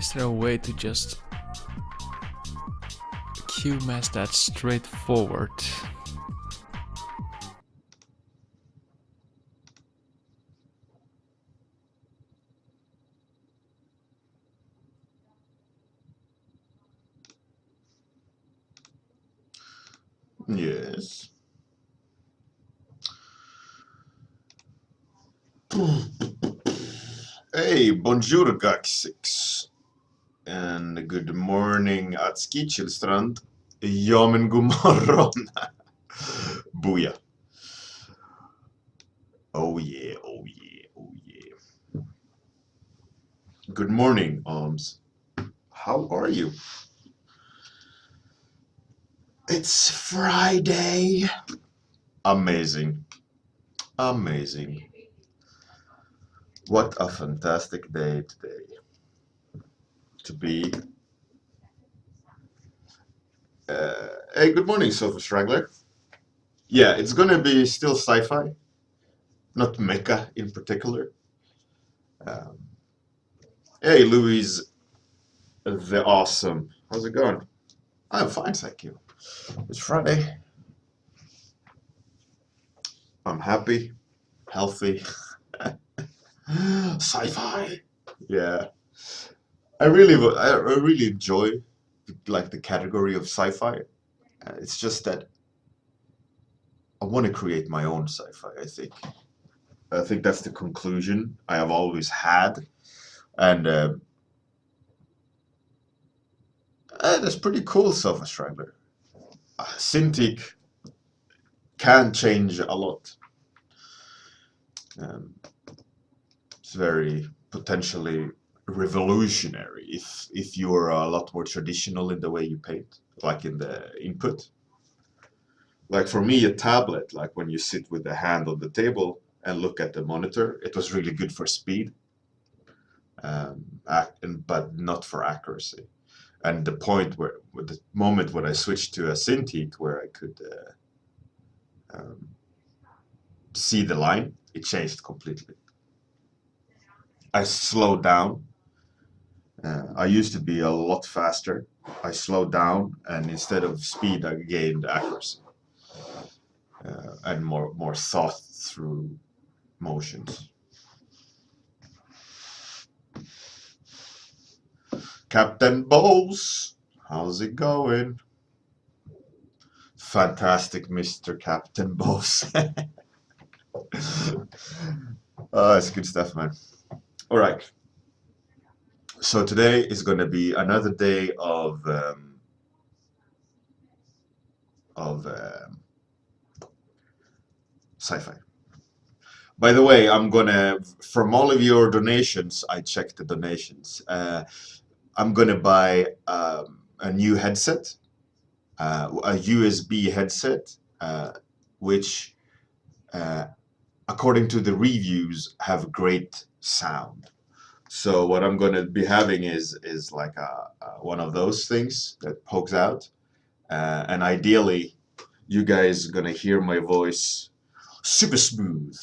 Is there a way to just QMask that straightforward? Yes. Hey, bonjour Gaxix. And good morning at Skitchilstrand. Ja men god morgon. Booyah. Oh yeah, oh yeah, oh yeah. Good morning, Arms. How are you? It's Friday. Amazing. Amazing. What a fantastic day today to be. Hey, good morning, Sofa Strangler. Yeah, it's gonna be still sci-fi, not mecha in particular. Um, hey, Louise, the awesome. How's it going? I'm fine, thank you. It's Friday. I'm happy, healthy. Sci-fi. Yeah, I really enjoy like the category of sci-fi. It's just that I want to create my own sci-fi. I think that's the conclusion I have always had, and that's pretty cool, Sofa Strangler. Cintiq can change a lot. Um, it's very potentially revolutionary if you're a lot more traditional in the way you paint, like in the input. Like for me, a tablet, like when you sit with the hand on the table and look at the monitor, it was really good for speed, but not for accuracy. And the point the moment when I switched to a Cintiq, where I could see the line, it changed completely. I slowed down. I used to be a lot faster. I slowed down, and instead of speed, I gained accuracy and more thought through motions. Captain Bowles, how's it going? Fantastic, Mr. Captain Bowles. Oh, it's good stuff, man. All right. So today is going to be another day of sci-fi. By the way, I'm gonna, from all of your donations, I checked the donations. I'm gonna buy a new headset, a USB headset, which, according to the reviews, have great sound. So what I'm gonna be having is like one of those things that pokes out, and ideally, you guys are gonna hear my voice super smooth.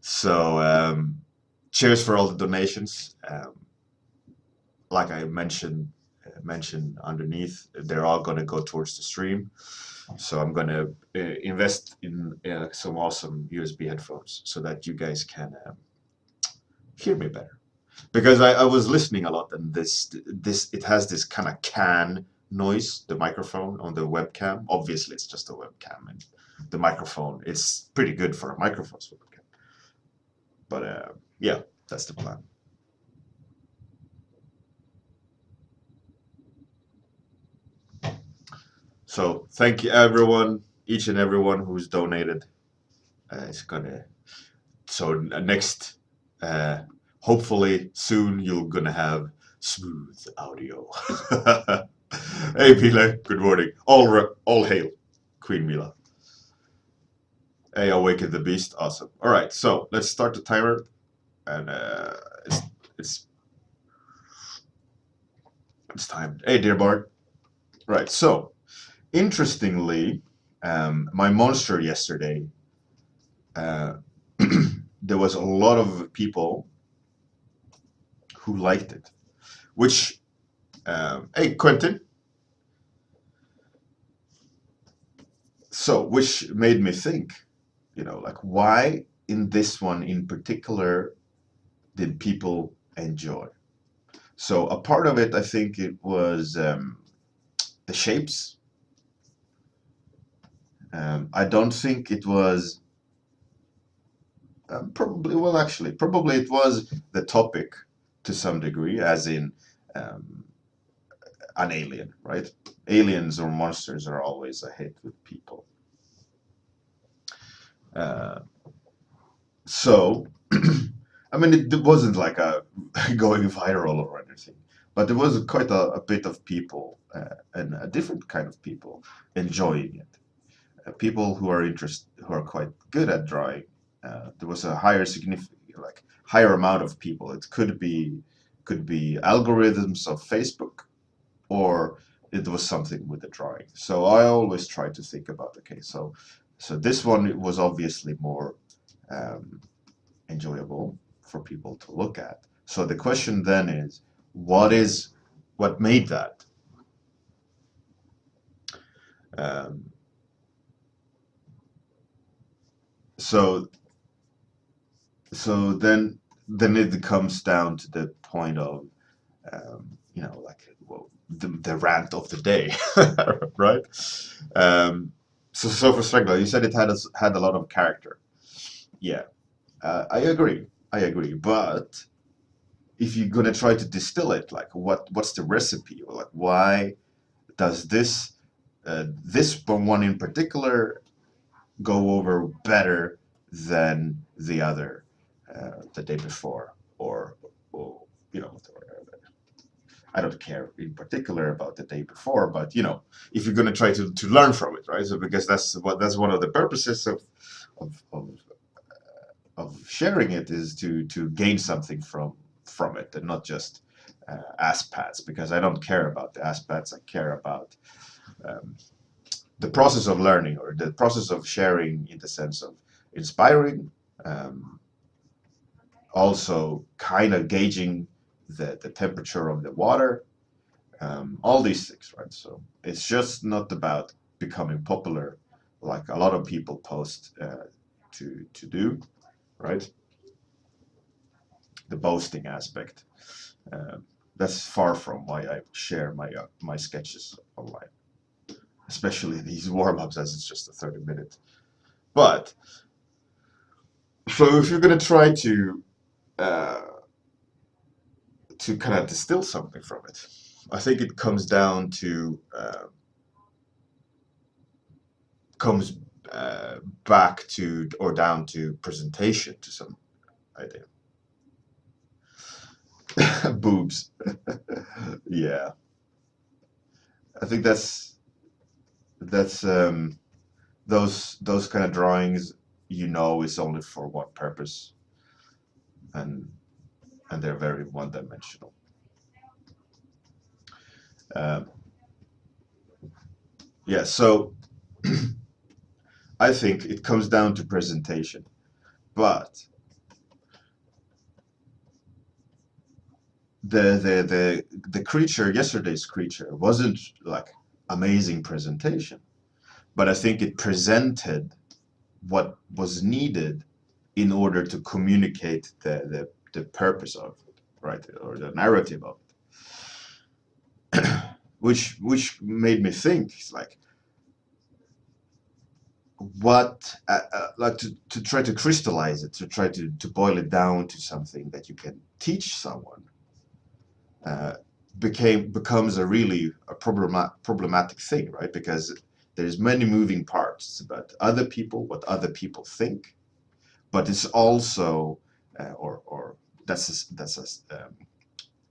So cheers for all the donations. Like I mentioned underneath, they're all gonna go towards the stream. So I'm gonna invest in some awesome USB headphones so that you guys can hear me better. Because I was listening a lot, and this it has this kind of can noise, the microphone on the webcam. Obviously, it's just a webcam, and the microphone is pretty good for a microphone webcam. But yeah, that's the plan. So thank you everyone, each and everyone who's donated. It's gonna so next, hopefully soon you're gonna have smooth audio. Hey Mila, good morning. All hail, Queen Mila. Hey, Awaken the Beast, awesome. All right, so let's start the timer, and it's time. Hey, dear Bart. Right, so interestingly, my monster yesterday, there was a lot of people who liked it, which hey Quentin, so which made me think, like why in this one in particular did people enjoy? So a part of it, I think it was the shapes. I don't think it was probably it was the topic to some degree, as in um, an alien, right? Aliens or monsters are always a hit with people. Uh, so, I mean, it wasn't like a going viral or anything, but there was quite a bit of people and a different kind of people enjoying it. People who are quite good at drawing. There was a higher amount of people. It could be algorithms of Facebook, or it was something with the drawing. So I always try to think about, okay, so this one was obviously more um, enjoyable for people to look at. So the question then is, what made that? Um, so so then it comes down to the point of like the rant of the day, right? So for Strangler, you said it had a lot of character. Yeah, I agree. I agree. But if you're gonna try to distill it, like what's the recipe? Or like why does this one in particular go over better than the other the day before, or I don't care in particular about the day before, but if you're going to try to learn from it, right? So because that's one of the purposes of of, sharing it, is to gain something from it, and not just aspats, because I don't care about the aspats. I care about um, the process of learning, or the process of sharing, in the sense of inspiring, um, also kind of gauging the temperature of the water, all these things, right? So it's just not about becoming popular, like a lot of people post to do, right? The boasting aspect. That's far from why I share my sketches online, especially these warm-ups, as it's just a 30-minute. But so if you're gonna try uh, to kind of distill something from it, I think it comes back to, or down to, presentation to some idea. Boobs. Yeah, I think that's those kind of drawings, is only for one purpose, and they're very one-dimensional. Um, yeah, so I think it comes down to presentation, but the creature, yesterday's creature, wasn't like amazing presentation, but I think it presented what was needed in order to communicate the purpose of it, right, or the narrative of it, which made me think, it's like, what like to try to crystallize it, to try to boil it down to something that you can teach someone, uh, becomes a problematic thing, right? Because there's many moving parts. It's about other people, what other people think, but it's also or that's a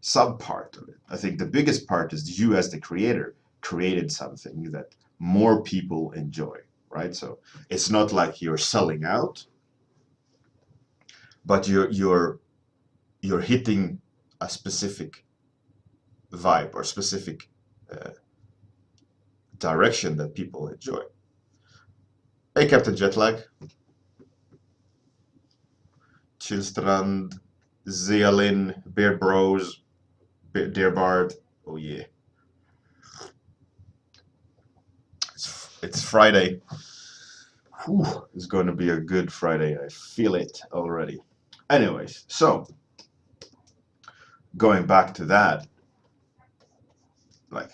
sub part of it. I think the biggest part is you, as the creator, created something that more people enjoy, right? So it's not like you're selling out, but you're hitting a specific vibe, or specific uh, direction that people enjoy. Hey, Captain Jetlag, Chillstrand, Zealin, Beard Bros, Dear Bard. Oh yeah. It's Friday. Whew, it's going to be a good Friday. I feel it already. Anyways, so going back to that, like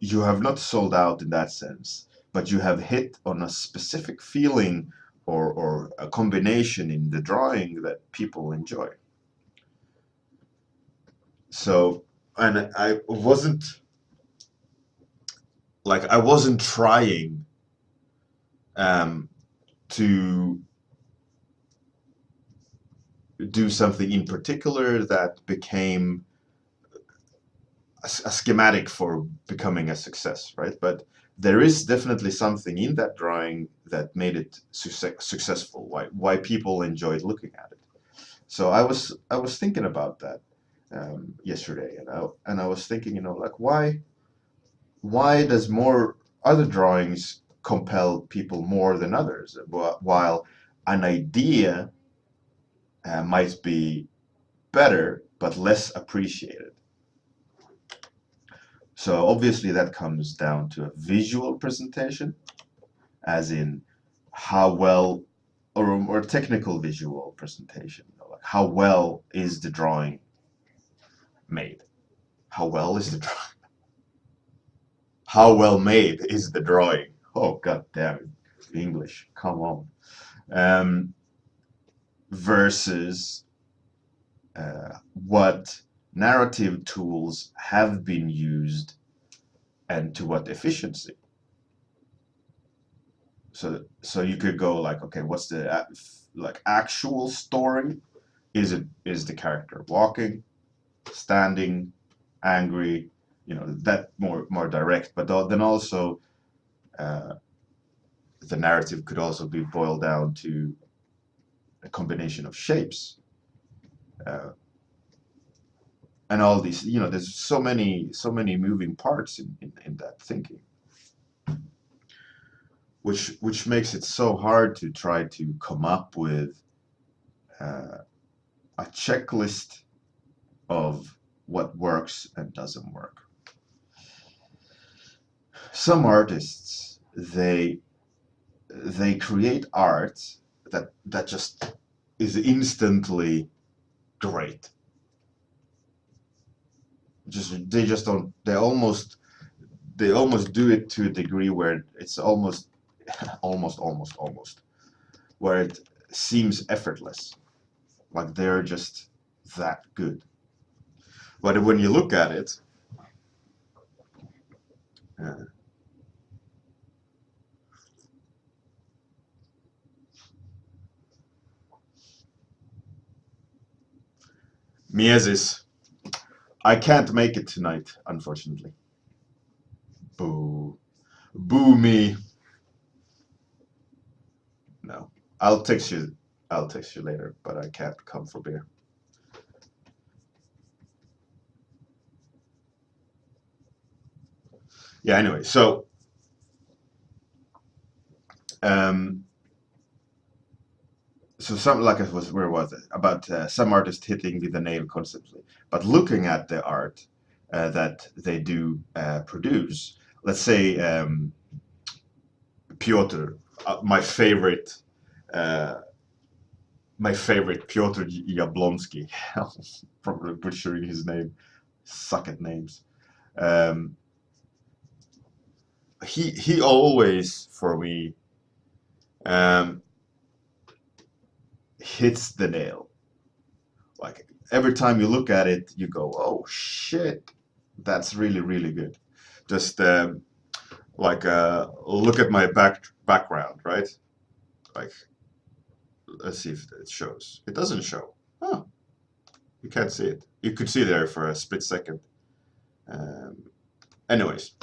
you have not sold out in that sense, but you have hit on a specific feeling or a combination in the drawing that people enjoy. So, and I wasn't trying to do something in particular that became a schematic for becoming a success, right? But there is definitely something in that drawing that made it successful. Why people enjoyed looking at it. So I was thinking about that yesterday, and I was thinking, like why does more other drawings compel people more than others, while an idea might be better but less appreciated. So obviously that comes down to a visual presentation, as in how well, or technical visual presentation, like how well is the drawing made? How well is the drawing? How well made is the drawing? Oh, god damn it, English, come on. Versus what narrative tools have been used and to what efficiency. So you could go like, okay, what's the like actual story? Is the character walking, standing, angry? That more direct. But then also the narrative could also be boiled down to a combination of shapes. And all these, there's so many moving parts in that thinking, which makes it so hard to try to come up with a checklist of what works and doesn't work. Some artists, they create art that just is instantly great. They just don't. They almost do it to a degree where it's almost where it seems effortless, like they're just that good. But when you look at it, Miesis, I can't make it tonight, unfortunately. Boo. Boo me. No. I'll text you later, but I can't come for beer. Yeah, anyway, so something like it was, where was it? About some artists hitting the nail constantly. But looking at the art that they do produce, let's say Piotr, uh, my favorite Piotr Jablonski, probably butchering his name, suck at names. Um, he always, for me, um, hits the nail. Like every time you look at it, you go, "Oh shit, that's really really good." Just look at my background, right? Like, let's see if it shows. It doesn't show. Oh, you can't see it. You could see there for a split second. Um, anyways.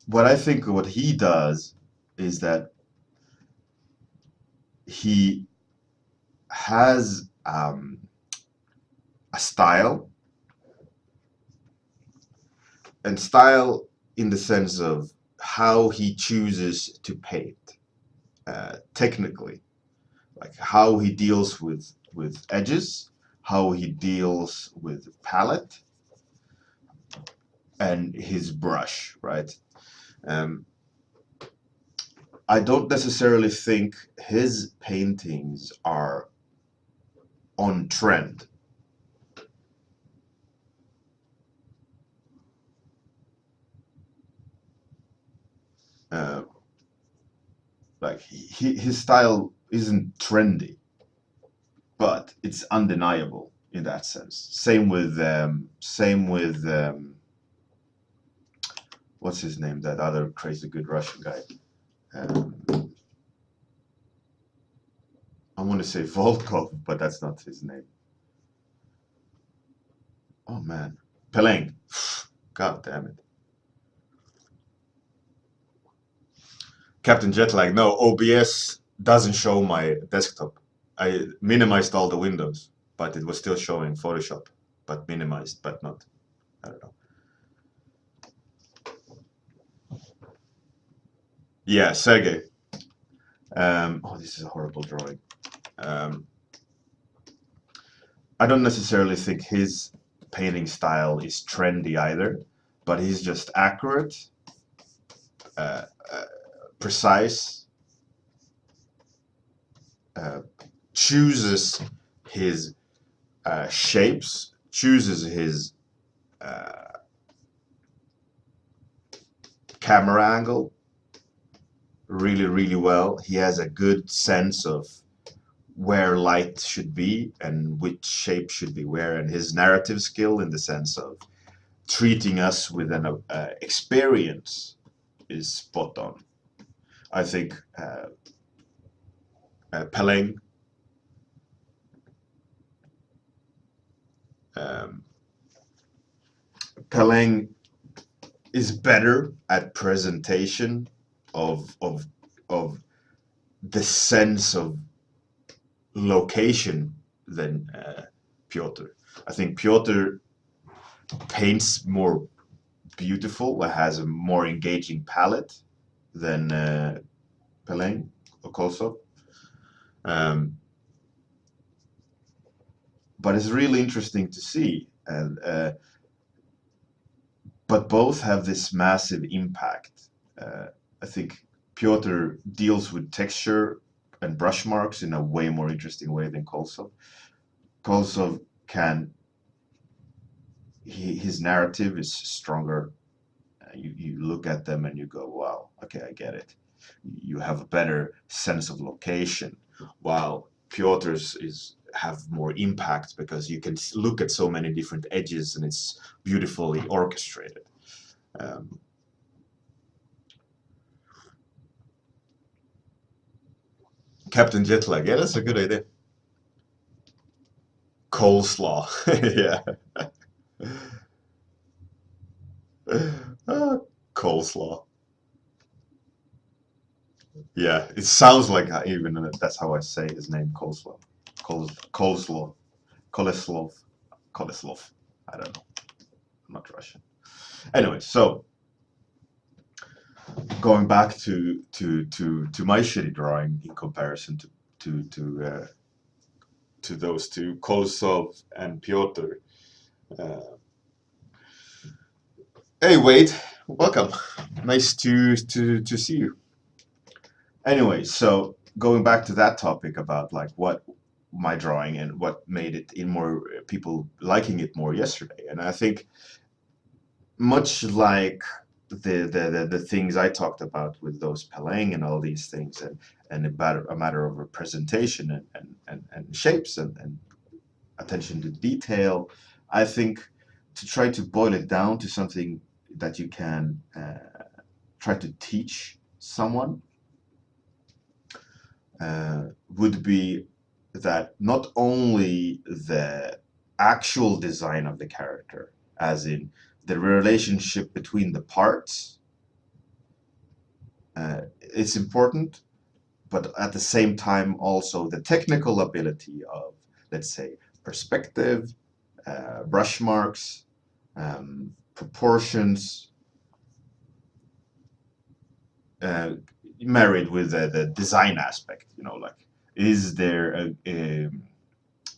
What I think what he does is that he has a style and style in the sense of how he chooses to paint, technically, like how he deals with edges, how he deals with palette, and his brush, right? I don't necessarily think his paintings are on trend. Like his style isn't trendy, but it's undeniable in that sense. Same with what's his name? That other crazy good Russian guy. I want to say Volkov, but that's not his name. Oh man, Peleng. God damn it. Captain Jetlag. No, OBS doesn't show my desktop. I minimized all the windows, but it was still showing Photoshop, but minimized, but not. I don't know. Yeah, Sergey. Oh, this is a horrible drawing. I don't necessarily think his painting style is trendy either, but he's just accurate, precise, chooses his shapes, chooses his camera angle really, really well. He has a good sense of where light should be and which shape should be where, and his narrative skill in the sense of treating us with an experience is spot on. I think Peleng Peleng is better at presentation of the sense of location than Piotr. I think Piotr paints more beautiful, has a more engaging palette than Peleng or Kolsov. But it's really interesting to see, and but both have this massive impact. I think Piotr deals with texture and brush marks in a way more interesting way than Kolsov. Kolsov can, his narrative is stronger. You look at them and you go, wow, okay, I get it. You have a better sense of location, while Piotr's have more impact because you can look at so many different edges and it's beautifully orchestrated. Captain Jetlag, yeah, that's a good idea. Coleslaw, yeah. Coleslaw. Yeah, it sounds like even that's how I say his name, Coleslaw. Coleslaw. Koleslov. Koleslov. I don't know. I'm not Russian. Anyway, so going back to my shitty drawing in comparison to those two, Kolsov and Piotr. Hey, Wade, welcome. Nice to see you. Anyway, so going back to that topic about like what my drawing and what made it in more people liking it more yesterday, and I think much like the things I talked about with those Peleng and all these things, and about a matter of representation and shapes and attention to detail, I think to try to boil it down to something that you can try to teach someone would be that not only the actual design of the character, as in the relationship between the parts, it's important, but at the same time also the technical ability of, let's say, perspective, brush marks, proportions married with the design aspect. Like is there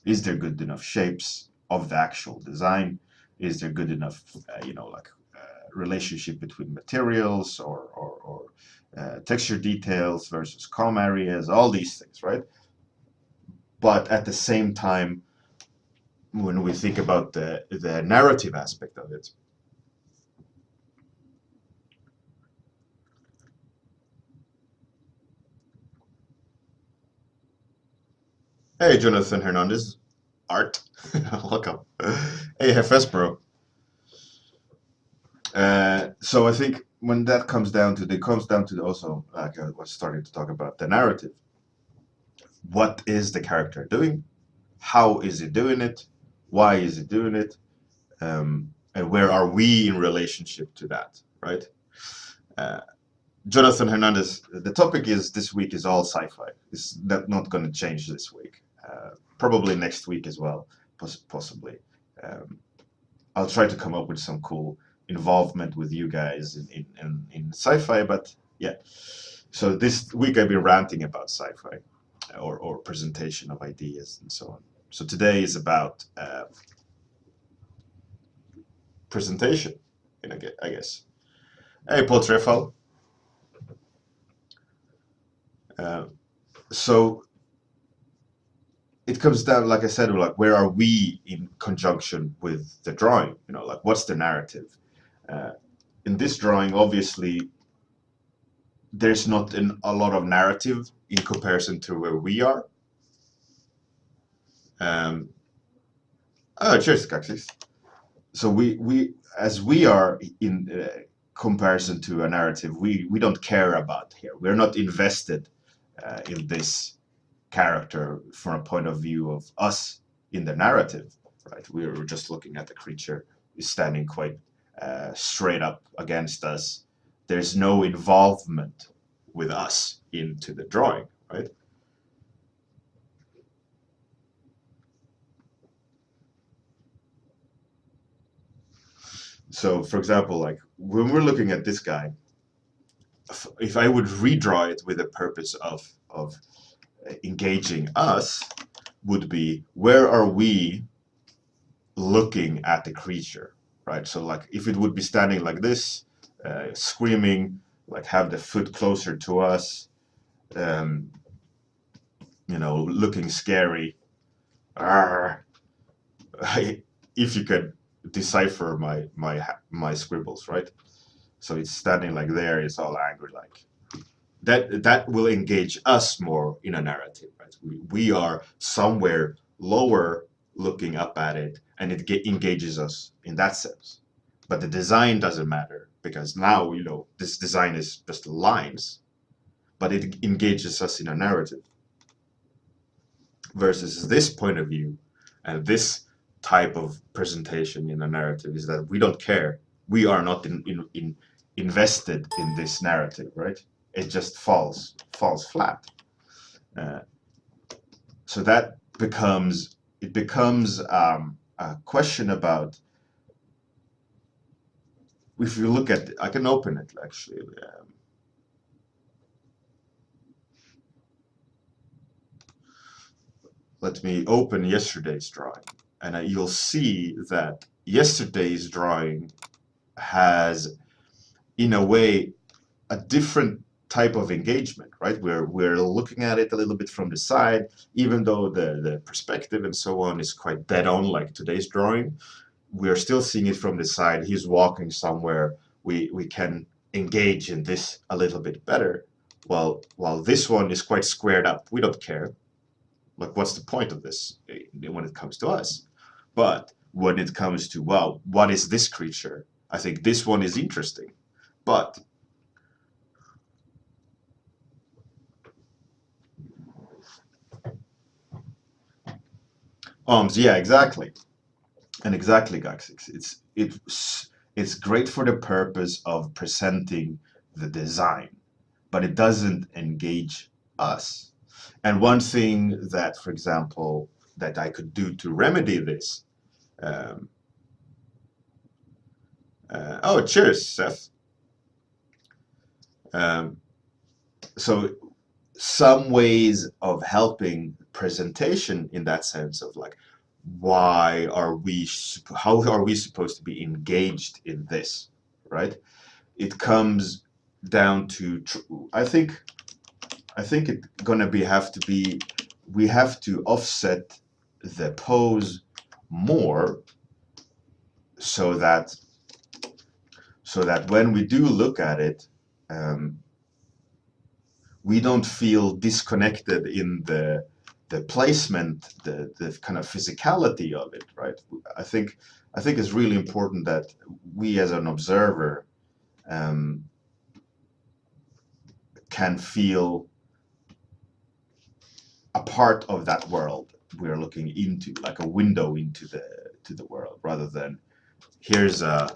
is there good enough shapes of the actual design? Is there good enough, like relationship between materials or texture details versus calm areas, all these things, right? But at the same time, when we think about the narrative aspect of it, hey, Jonathan Hernandez, Art, welcome. Hey, Hefes, bro. So I think when that comes down to, it comes down to also, like I was starting to talk about the narrative. What is the character doing? How is it doing it? Why is it doing it? And where are we in relationship to that, right? Uh, Jonathan Hernandez, the topic is this week is all sci-fi. It's not going to change this week. Probably next week as well, possibly. I'll try to come up with some cool involvement with you guys in sci-fi, but yeah. So this week I've been ranting about sci-fi or presentation of ideas and so on. So today is about presentation, I guess. Hey, Paul Treffel. So it comes down, like I said, like where are we in conjunction with the drawing? Like what's the narrative? In this drawing, obviously, there's not a lot of narrative in comparison to where we are. Cheers, Caxis. So as we are in comparison to a narrative, we don't care about here. We're not invested in this character from a point of view of us in the narrative, right? We're just looking at the creature is standing quite straight up against us. There's no involvement with us into the drawing, right? So, for example, like when we're looking at this guy, if I would redraw it with a purpose of engaging us, would be where are we looking at the creature, right? So like if it would be standing like this, screaming, like have the foot closer to us, looking scary. If you could decipher my scribbles, right? So it's standing like there, it's all angry, like that will engage us more in a narrative, right? We are somewhere lower looking up at it, and it engages us in that sense. But the design doesn't matter because now this design is just lines, but it engages us in a narrative. Versus this point of view and this type of presentation in a narrative is that we don't care. We are not invested in this narrative, right? It just falls flat. So that becomes a question about, if you look at, I can open it actually. Let me open yesterday's drawing, and you'll see that yesterday's drawing has, in a way, a different type of engagement, right? We're looking at it a little bit from the side, even though the perspective and so on is quite dead on, like today's drawing. We're still seeing it from the side. He's walking somewhere. We can engage in this a little bit better. While this one is quite squared up. We don't care. Like, what's the point of this when it comes to us? But when it comes to, well, what is this creature? I think this one is interesting. But yeah, exactly. And exactly, Gaxix. It's great for the purpose of presenting the design, but it doesn't engage us. And one thing that, for example, that I could do to remedy this, Oh, cheers, Seth. Um, so some ways of helping presentation in that sense of like, how are we supposed to be engaged in this, right? It comes down to, I think it's gonna be have to be, we have to offset the pose more so that when we do look at it, um, we don't feel disconnected in the placement, the kind of physicality of it, right? I think it's really important that we as an observer um, can feel a part of that world we're looking into, like a window into the world, rather than here's a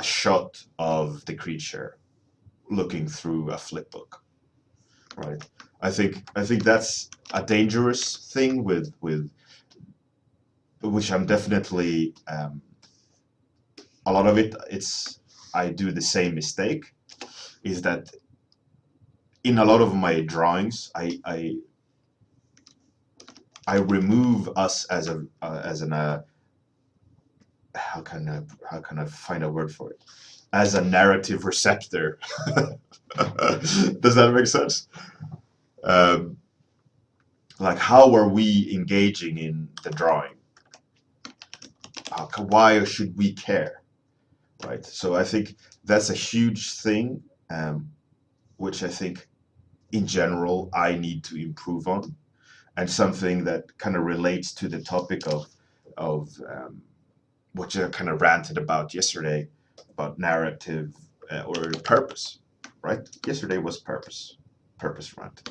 shot of the creature looking through a flip book, right? I think that's a dangerous thing with which I'm definitely a lot of it. I do the same mistake. Is that in a lot of my drawings, I remove us as an how can I find a word for it, as a narrative receptor. Does that make sense? Um, like, how are we engaging in the drawing? Why should we care, right? So I think that's a huge thing, which I think in general I need to improve on, and something that kind of relates to the topic of which I kind of ranted about yesterday, about narrative or purpose, right? Yesterday was purpose rant.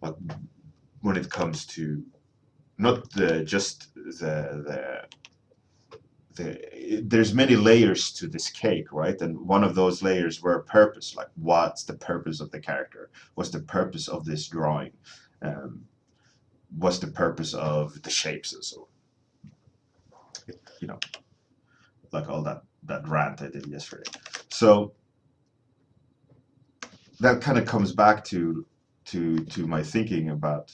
Like when it comes to not just there's many layers to this cake, right? And one of those layers were purpose. Like, what's the purpose of the character? What's the purpose of this drawing? Um, what's the purpose of the shapes and so on? You know, like all that rant I did yesterday. So that kind of comes back to my thinking about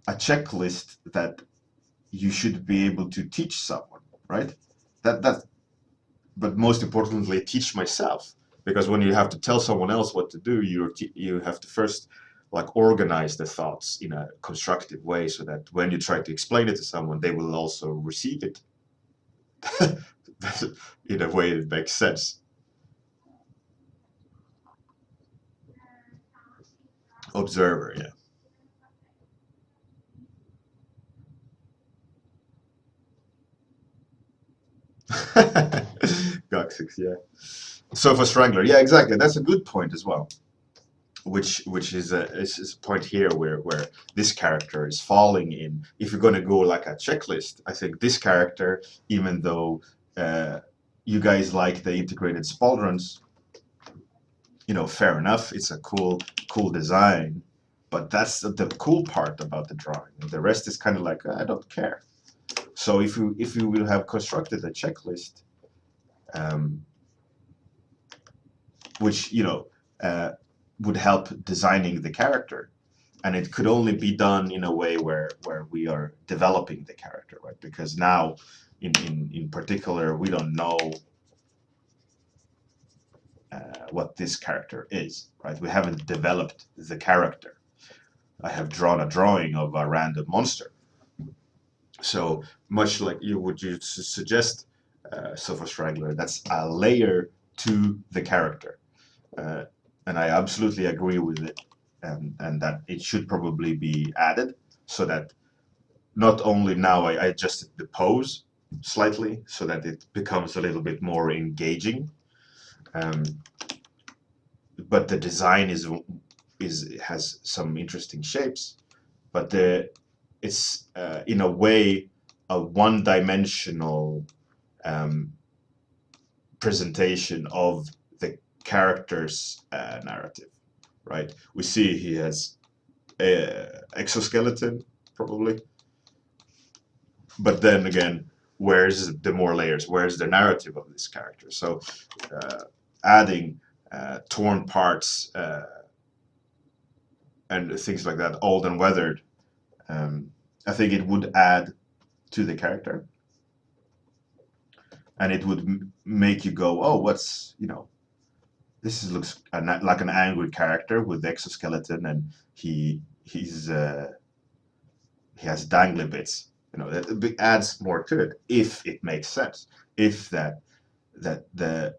a checklist that you should be able to teach someone, right? That but most importantly, teach myself, because when you have to tell someone else what to do, you have to first like organize the thoughts in a constructive way, so that when you try to explain it to someone, they will also receive it in a way that makes sense. Observer, yeah. Coccyx, yeah. Sofa strangler, yeah, exactly. That's a good point as well. Which is a point here where this character is falling in. If you're going to go like a checklist, I think this character, even though you guys like the integrated pauldrons, fair enough. It's a cool design, but that's the cool part about the drawing. The rest is kind of like, I don't care. So if you will have constructed a checklist, um, which uh, would help designing the character, and it could only be done in a way where we are developing the character, right? Because now, in particular, we don't know what this character is, right? We haven't developed the character. I have drawn a drawing of a random monster. So much like you suggest, Sofa Strangler, that's a layer to the character. Uh, and I absolutely agree with it, and that it should probably be added, so that not only now I adjusted the pose slightly so that it becomes a little bit more engaging, um, but the design has some interesting shapes, but it's in a way a one-dimensional um, presentation of the character's narrative, right? We see he has a exoskeleton, probably, but then again, where's the more layers? Where's the narrative of this character? So adding torn parts and things like that, old and weathered, I think it would add to the character, and it would make you go, oh, what's, looks like an angry character with exoskeleton, and he has dangly bits. That adds more to it if it makes sense. If that the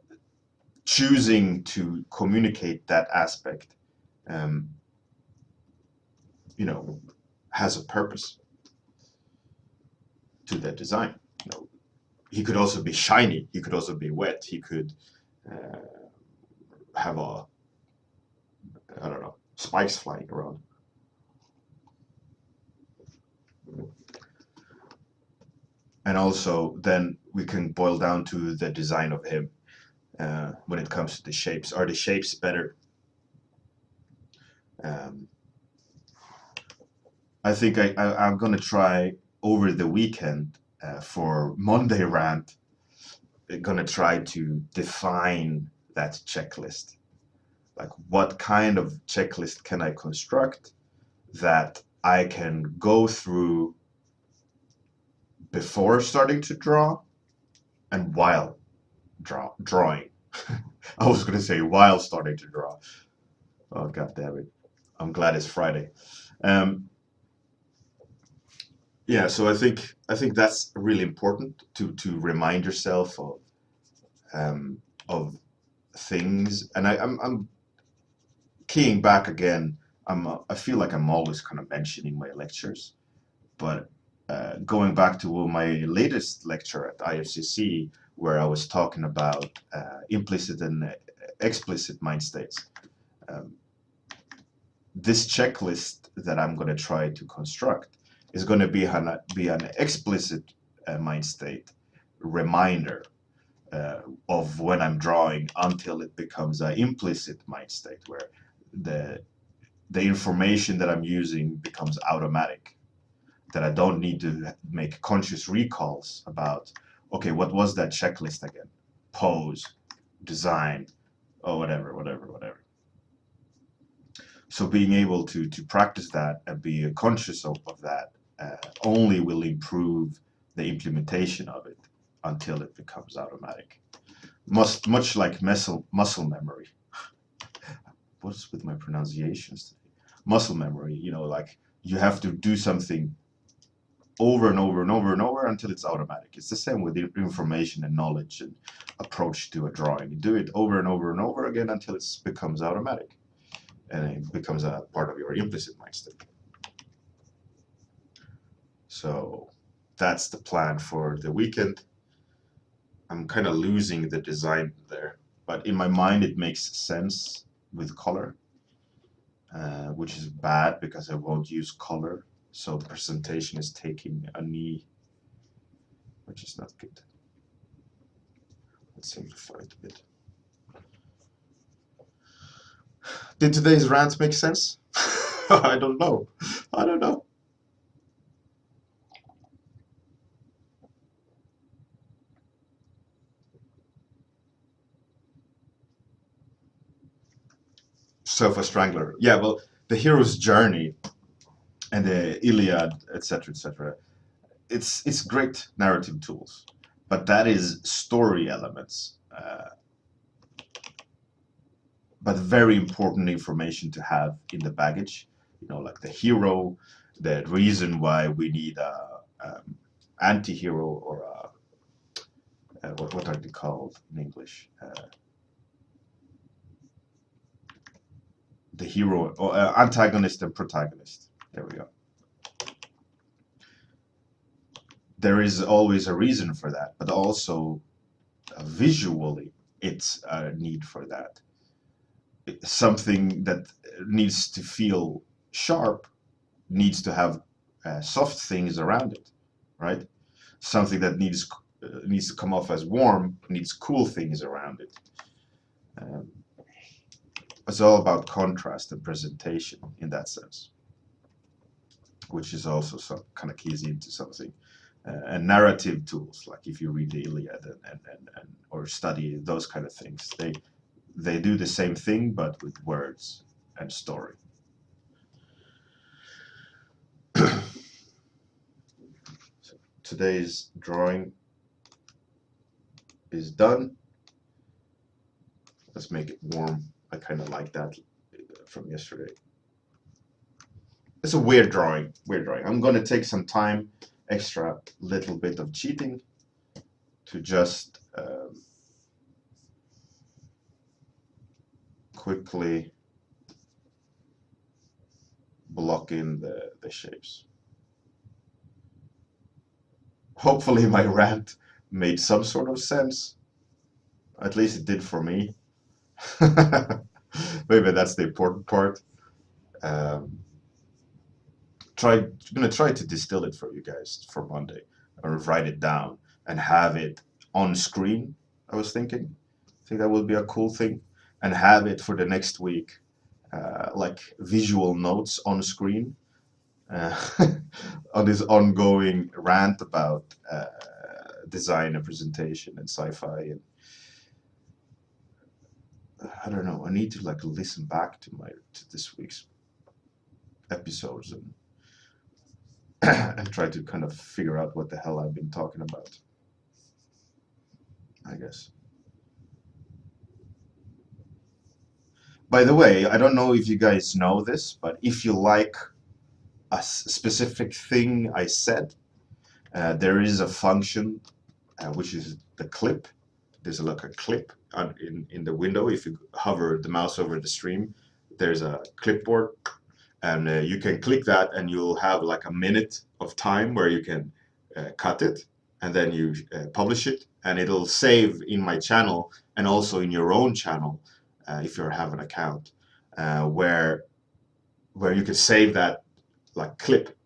choosing to communicate that aspect, has a purpose to the design. He could also be shiny. He could also be wet. He could have I don't know, spikes flying around. And also, then we can boil down to the design of him when it comes to the shapes. Are the shapes better? I think I'm going to try over the weekend for Monday rant. I'm going to try to define that checklist. Like, what kind of checklist can I construct that I can go through before starting to draw and while drawing. I was going to say while starting to draw. Oh, God damn it. I'm glad it's Friday. Yeah, so I think that's really important to remind yourself of things. And I'm keying back again. I feel like I'm always kind of mentioning my lectures, but going back to my latest lecture at IFCC, where I was talking about implicit and explicit mind states. This checklist that I'm going to try to construct is going to be an explicit mind state reminder of when I'm drawing, until it becomes an implicit mind state where the information that I'm using becomes automatic, that I don't need to make conscious recalls about, okay, what was that checklist again? Pose, design, or whatever. So being able to practice that and be conscious of that only will improve the implementation of it until it becomes automatic. Much like muscle memory. What's with my pronunciations today? Muscle memory, like you have to do something over and over and over and over until it's automatic. It's the same with information and knowledge and approach to a drawing. You do it over and over and over again until it becomes automatic, and it becomes a part of your implicit mind state. So that's the plan for the weekend. I'm kind of losing the design there, but in my mind it makes sense with color, which is bad because I won't use color. So the presentation is taking a knee, which is not good. Let's simplify it a bit. Did today's rant make sense? I don't know. Sofa Strangler. Yeah, well, the hero's journey and the Iliad, etc. It's great narrative tools, but that is story elements. But very important information to have in the baggage. Like the hero, the reason why we need a anti-hero, or what are they called in English? The hero, or antagonist and protagonist. There we go. There is always a reason for that, but also visually, it's a need for that. Something that needs to feel sharp needs to have soft things around it, right? Something that needs to come off as warm needs cool things around it. It's all about contrast and presentation in that sense, which is also some kind of keys into something and narrative tools, like if you read the Iliad and or study those kind of things, they do the same thing but with words and story. So today's drawing is done. Let's make it warm. I kind of like that from yesterday. It's a weird drawing. I'm going to take some time, extra little bit of cheating, to just quickly block in the shapes. Hopefully my rant made some sort of sense. At least it did for me. Maybe that's the important part. I'm gonna try to distill it for you guys for Monday, or write it down and have it on screen. I was thinking. I think that would be a cool thing, and have it for the next week, like visual notes on screen, on this ongoing rant about design and presentation and sci-fi. And I don't know. I need to like listen back to this week's episodes and and try to kind of figure out what the hell I've been talking about, I guess. By the way, I don't know if you guys know this, but if you like a specific thing I said, there is a function which is the clip. There's like a clip in the window. If you hover the mouse over the stream, there's a clipboard, and you can click that, and you'll have like a minute of time where you can cut it, and then you publish it, and it'll save in my channel and also in your own channel if you have an account, where you can save that like clip,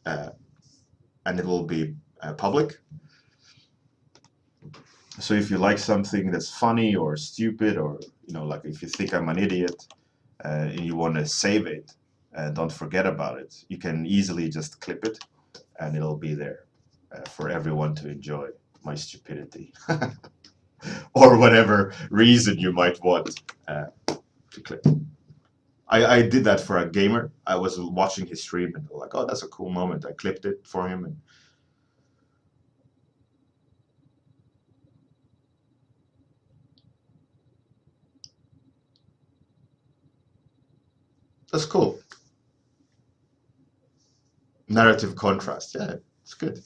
and it will be public. So if you like something that's funny or stupid, or like if you think I'm an idiot and you want to save it, don't forget about it. You can easily just clip it, and it'll be there for everyone to enjoy my stupidity, or whatever reason you might want to clip. I did that for a gamer. I was watching his stream and like, oh, that's a cool moment. I clipped it for him, and that's cool. Narrative contrast, yeah, it's good.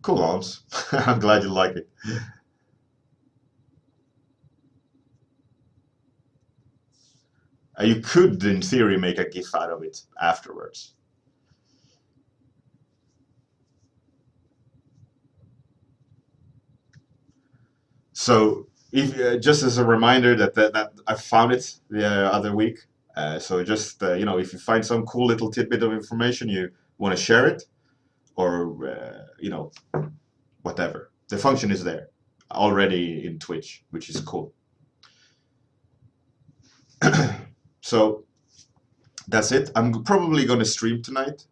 Cool, Hans. I'm glad you like it. You could, in theory, make a GIF out of it afterwards. So, if just as a reminder that I found it the other week. So just if you find some cool little tidbit of information, you want to share it, or whatever. The function is there already in Twitch, which is cool. So that's it. I'm probably going to stream tonight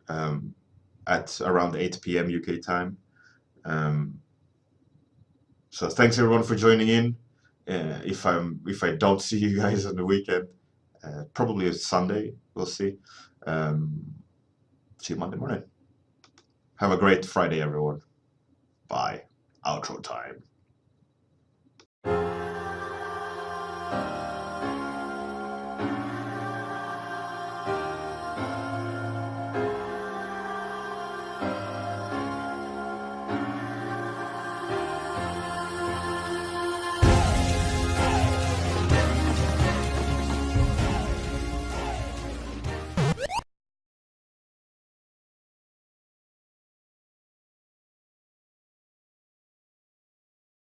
at around 8 p.m. UK time. So thanks everyone for joining in. If I don't see you guys on the weekend, probably it's Sunday. We'll see. See you Monday morning. Have a great Friday, everyone. Bye. Outro time.